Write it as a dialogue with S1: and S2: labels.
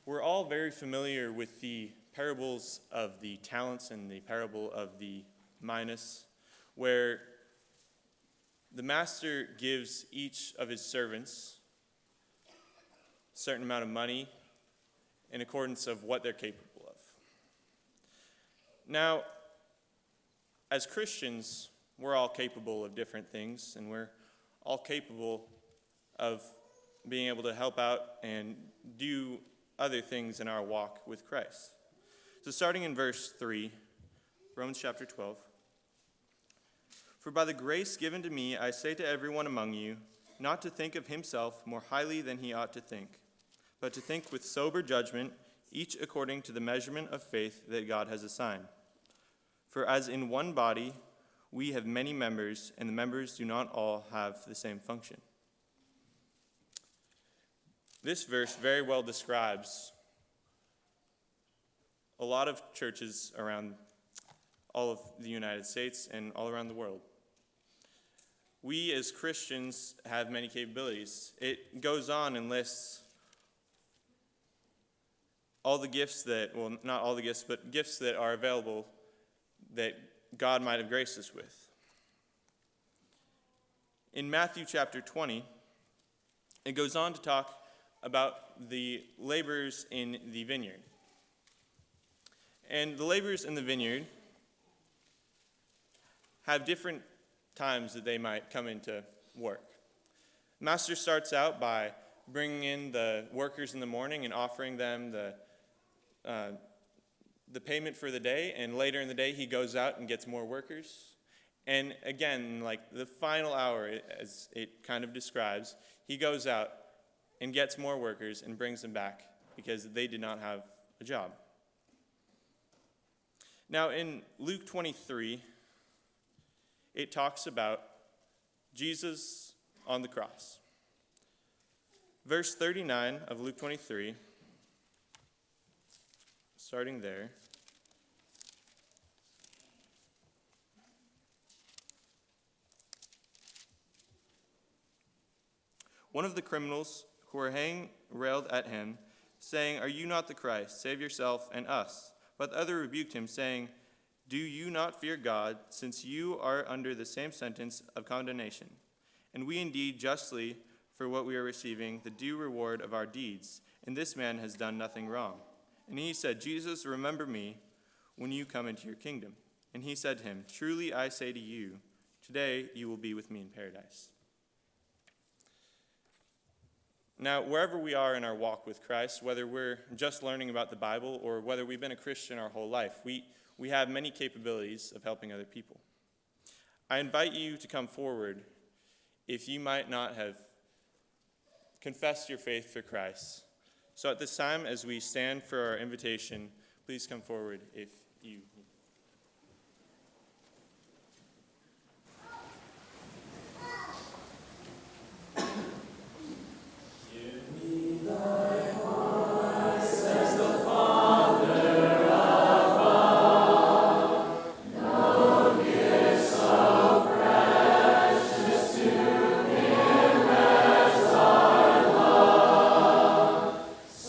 S1: We're all very familiar with the parables of the talents and the parable of the minas, where the master gives each of his servants a certain amount of money in accordance of what they're capable of. Now, as Christians, we're all capable of different things, and we're all capable of being able to help out and do other things in our walk with Christ. So starting in verse 3, Romans chapter 12. For by the grace given to me, I say to everyone among you, not to think of himself more highly than he ought to think, but to think with sober judgment, each according to the measurement of faith that God has assigned. For as in one body we have many members, and the members do not all have the same function. This verse very well describes a lot of churches around all of the United States and all around the world. We as Christians have many capabilities. It goes on and lists all the gifts that, well, not all the gifts, but gifts that are available that God might have graced us with. In Matthew chapter 20, it goes on to talk about the laborers in the vineyard. And the laborers in the vineyard have different times that they might come into work. Master starts out by bringing in the workers in the morning and offering them the payment for the day, and later in the day he goes out and gets more workers. And again, like the final hour, as it kind of describes, he goes out and gets more workers and brings them back because they did not have a job. Now in Luke 23, it talks about Jesus on the cross. Verse 39 of Luke 23, starting there. One of the criminals who were hanging railed at him, saying, "Are you not the Christ? Save yourself and us." But the other rebuked him, saying, "Do you not fear God, since you are under the same sentence of condemnation? And we indeed justly, for what we are receiving, the due reward of our deeds, and this man has done nothing wrong." And he said, "Jesus, remember me when you come into your kingdom." And he said to him, "Truly I say to you, today you will be with me in paradise." Now, wherever we are in our walk with Christ, whether we're just learning about the Bible or whether we've been a Christian our whole life, we have many capabilities of helping other people. I invite you to come forward if you might not have confessed your faith for Christ. So at this time, as we stand for our invitation, please come forward if you